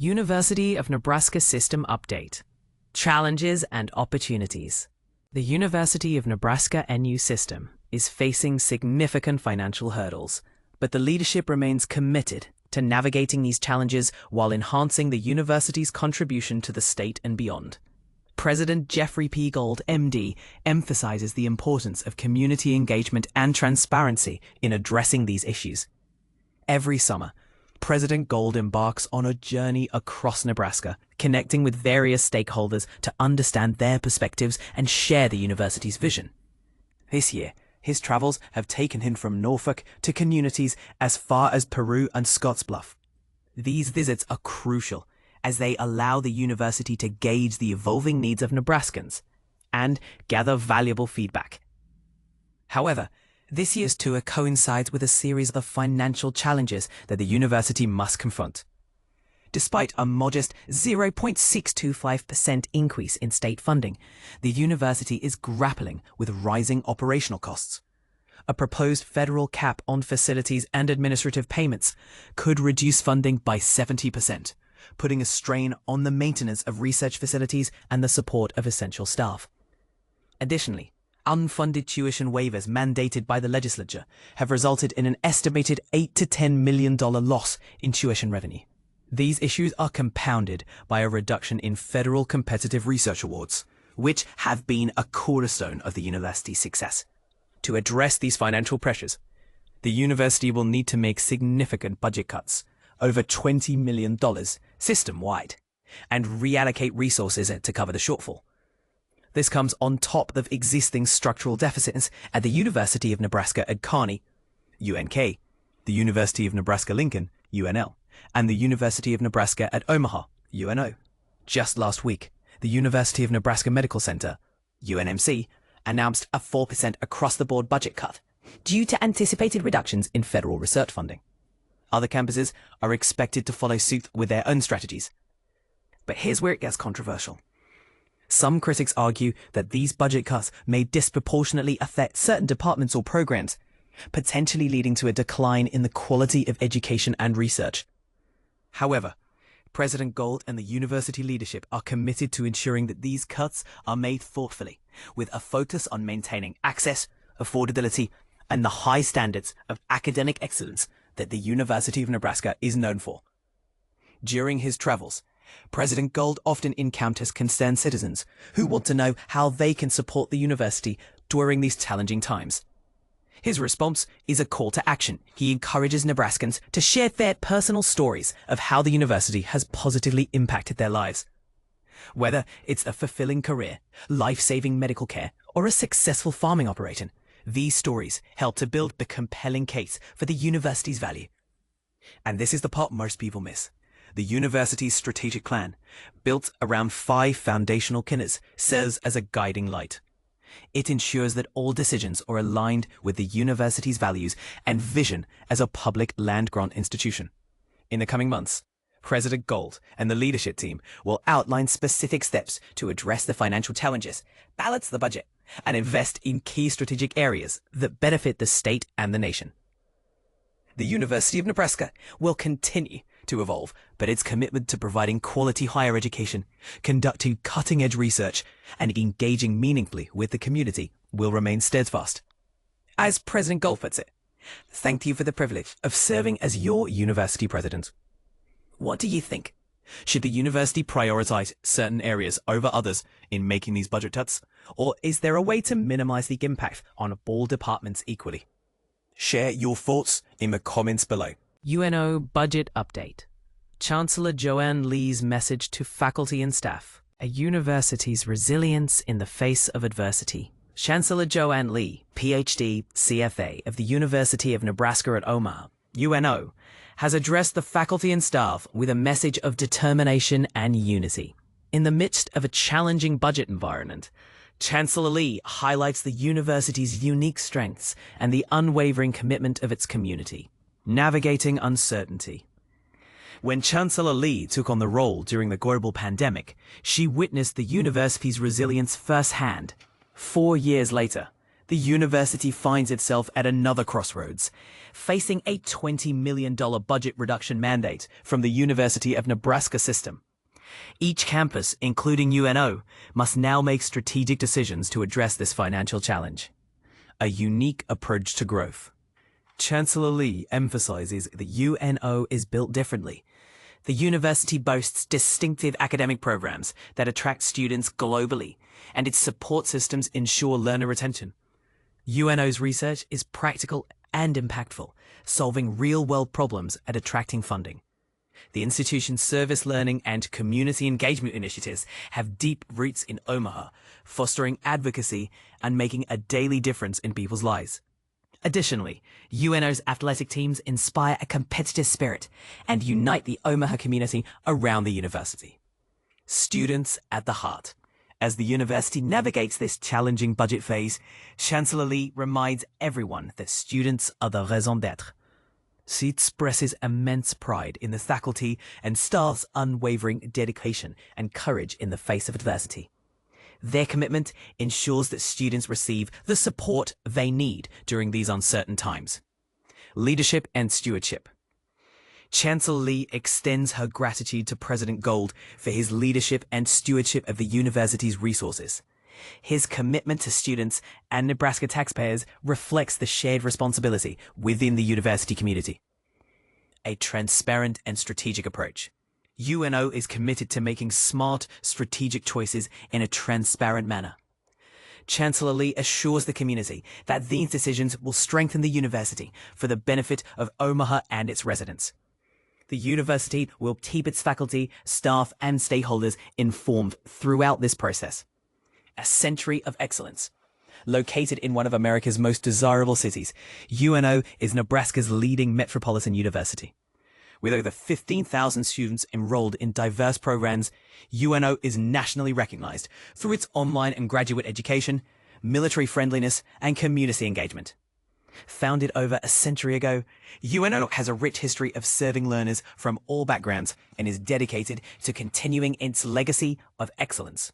University of Nebraska System Update. Challenges and Opportunities. The University of Nebraska NU system is facing significant financial hurdles, but the leadership remains committed to navigating these challenges while enhancing the university's contribution to the state and beyond. President Jeffrey P. Gold, MD, emphasizes the importance of community engagement and transparency in addressing these issues. Every summer, President Gold embarks on a journey across Nebraska, connecting with various stakeholders to understand their perspectives and share the university's vision. This year, his travels have taken him from Norfolk to communities as far as Peru and Scottsbluff. These visits are crucial as they allow the university to gauge the evolving needs of Nebraskans and gather valuable feedback. However, this year's tour coincides with a series of financial challenges that the university must confront. Despite a modest 0.625% increase in state funding, the university is grappling with rising operational costs. A proposed federal cap on facilities and administrative payments could reduce funding by 70%, putting a strain on the maintenance of research facilities and the support of essential staff. Additionally, unfunded tuition waivers mandated by the legislature have resulted in an estimated $8 to $10 million loss in tuition revenue. These issues are compounded by a reduction in federal competitive research awards, which have been a cornerstone of the university's success. To address these financial pressures, the university will need to make significant budget cuts, over $20 million system-wide, and reallocate resources to cover the shortfall. This comes on top of existing structural deficits at the University of Nebraska at Kearney, UNK, the University of Nebraska-Lincoln, UNL, and the University of Nebraska at Omaha, UNO. Just last week, the University of Nebraska Medical Center, UNMC, announced a 4% across-the-board budget cut due to anticipated reductions in federal research funding. Other campuses are expected to follow suit with their own strategies. But here's where it gets controversial. Some critics argue that these budget cuts may disproportionately affect certain departments or programs, potentially leading to a decline in the quality of education and research. However, President Gold and the university leadership are committed to ensuring that these cuts are made thoughtfully, with a focus on maintaining access, affordability, and the high standards of academic excellence that the University of Nebraska is known for. During his travels, President Gold often encounters concerned citizens who want to know how they can support the university during these challenging times. His response is a call to action. He encourages Nebraskans to share their personal stories of how the university has positively impacted their lives. Whether it's a fulfilling career, life-saving medical care, or a successful farming operation, these stories help to build the compelling case for the university's value. And this is the part most people miss. The university's strategic plan, built around 5 foundational pillars, serves as a guiding light. It ensures that all decisions are aligned with the university's values and vision as a public land-grant institution. In the coming months, President Gold and the leadership team will outline specific steps to address the financial challenges, balance the budget, and invest in key strategic areas that benefit the state and the nation. The University of Nebraska will continue to evolve, but its commitment to providing quality higher education, conducting cutting-edge research, and engaging meaningfully with the community will remain steadfast. As President Gold puts it, thank you for the privilege of serving as your university president. What do you think? Should the university prioritize certain areas over others in making these budget cuts, or is there a way to minimize the impact on all departments equally? Share your thoughts in the comments below. UNO Budget Update. Chancellor Joanne Lee's message to faculty and staff. A university's resilience in the face of adversity. Chancellor Joanne Lee, PhD, CFA of the University of Nebraska at Omaha, UNO, has addressed the faculty and staff with a message of determination and unity. In the midst of a challenging budget environment, Chancellor Lee highlights the university's unique strengths and the unwavering commitment of its community. Navigating uncertainty. When Chancellor Lee took on the role during the global pandemic, she witnessed the university's resilience firsthand. 4 years later, The university finds itself at another crossroads, facing a $20 million budget reduction mandate from the University of Nebraska System. Each campus, including UNO, must now make strategic decisions to address this financial challenge. A unique approach to growth. Chancellor Lee emphasizes that UNO is built differently. The university boasts distinctive academic programs that attract students globally, and its support systems ensure learner retention. UNO's research is practical and impactful, solving real-world problems and attracting funding. The institution's service learning and community engagement initiatives have deep roots in Omaha, fostering advocacy and making a daily difference in people's lives. Additionally, UNO's athletic teams inspire a competitive spirit and unite the Omaha community around the university. Students at the heart. As the university navigates this challenging budget phase, Chancellor Lee reminds everyone that students are the raison d'être. She expresses immense pride in the faculty and staff's unwavering dedication and courage in the face of adversity. Their commitment ensures that students receive the support they need during these uncertain times. Leadership and stewardship. Chancellor Lee extends her gratitude to President Gold for his leadership and stewardship of the university's resources. His commitment to students and Nebraska taxpayers reflects the shared responsibility within the university community. A transparent and strategic approach. UNO is committed to making smart, strategic choices in a transparent manner. Chancellor Lee assures the community that these decisions will strengthen the university for the benefit of Omaha and its residents. The university will keep its faculty, staff, and stakeholders informed throughout this process. A century of excellence. Located in one of America's most desirable cities, UNO is Nebraska's leading metropolitan university. With over 15,000 students enrolled in diverse programs, UNO is nationally recognized through its online and graduate education, military friendliness, and community engagement. Founded over a century ago, UNO has a rich history of serving learners from all backgrounds and is dedicated to continuing its legacy of excellence.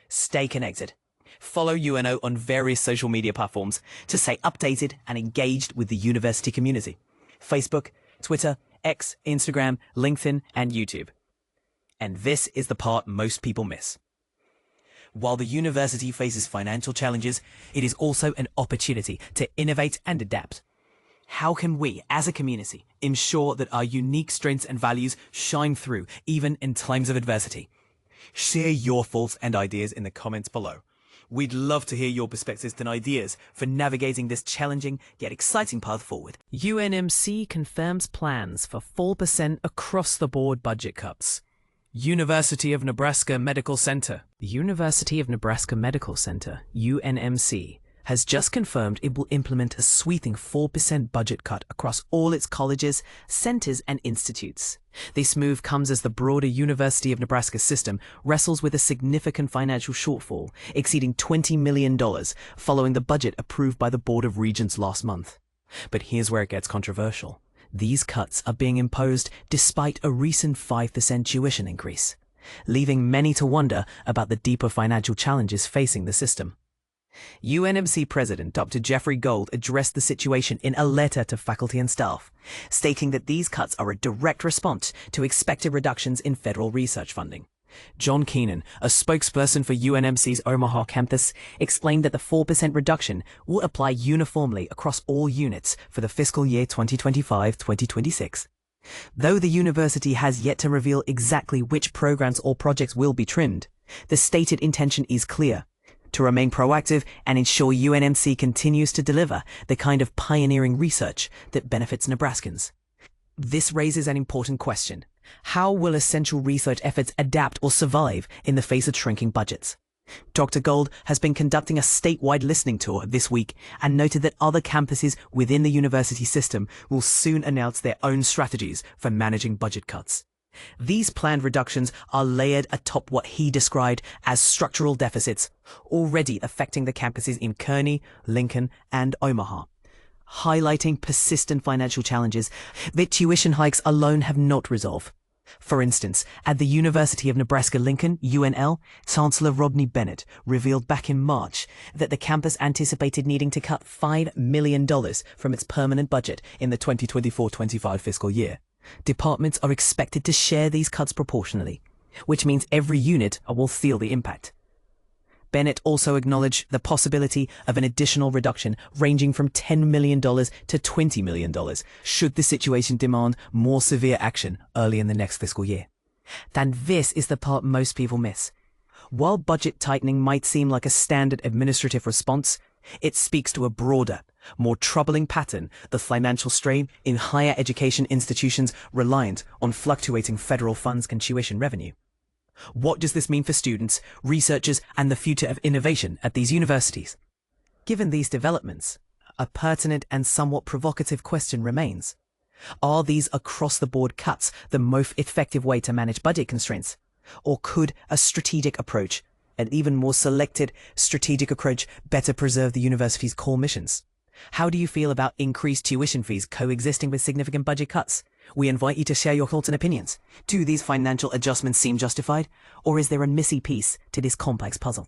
Stay connected. Follow UNO on various social media platforms to stay updated and engaged with the university community. Facebook, Twitter, X, Instagram, LinkedIn, and YouTube. And this is the part most people miss. While the university faces financial challenges, it is also an opportunity to innovate and adapt. How can we, as a community, ensure that our unique strengths and values shine through even in times of adversity? Share your thoughts and ideas in the comments below. We'd love to hear your perspectives and ideas for navigating this challenging yet exciting path forward. UNMC confirms plans for 4% across-the-board budget cuts. University of Nebraska Medical Center. The University of Nebraska Medical Center, UNMC, has just confirmed it will implement a sweeping 4% budget cut across all its colleges, centers, and institutes. This move comes as the broader University of Nebraska system wrestles with a significant financial shortfall, exceeding $20 million, following the budget approved by the Board of Regents last month. But here's where it gets controversial. These cuts are being imposed despite a recent 5% tuition increase, leaving many to wonder about the deeper financial challenges facing the system. UNMC President Dr. Jeffrey Gold addressed the situation in a letter to faculty and staff, stating that these cuts are a direct response to expected reductions in federal research funding. John Keenan, a spokesperson for UNMC's Omaha campus, explained that the 4% reduction will apply uniformly across all units for the fiscal year 2025-2026. Though the university has yet to reveal exactly which programs or projects will be trimmed, the stated intention is clear: to remain proactive and ensure UNMC continues to deliver the kind of pioneering research that benefits Nebraskans. This raises an important question. How will essential research efforts adapt or survive in the face of shrinking budgets? Dr. Gold has been conducting a statewide listening tour this week and noted that other campuses within the university system will soon announce their own strategies for managing budget cuts. These planned reductions are layered atop what he described as structural deficits, already affecting the campuses in Kearney, Lincoln, and Omaha, highlighting persistent financial challenges that tuition hikes alone have not resolved. For instance, at the University of Nebraska-Lincoln, UNL, Chancellor Rodney Bennett revealed back in March that the campus anticipated needing to cut $5 million from its permanent budget in the 2024-25 fiscal year. Departments are expected to share these cuts proportionally, which means every unit will feel the impact. Bennett also acknowledged the possibility of an additional reduction ranging from $10 million to $20 million should the situation demand more severe action early in the next fiscal year. And this is the part most people miss. While budget tightening might seem like a standard administrative response, it speaks to a broader, more troubling pattern of financial strain in higher education institutions reliant on fluctuating federal funds and tuition revenue. What does this mean for students, researchers, and the future of innovation at these universities? Given these developments, a pertinent and somewhat provocative question remains. Are these across-the-board cuts the most effective way to manage budget constraints? Or could a strategic approach, an even more selected strategic approach, better preserve the university's core missions? How do you feel about increased tuition fees coexisting with significant budget cuts? We invite you to share your thoughts and opinions. Do these financial adjustments seem justified, or is there a missing piece to this complex puzzle?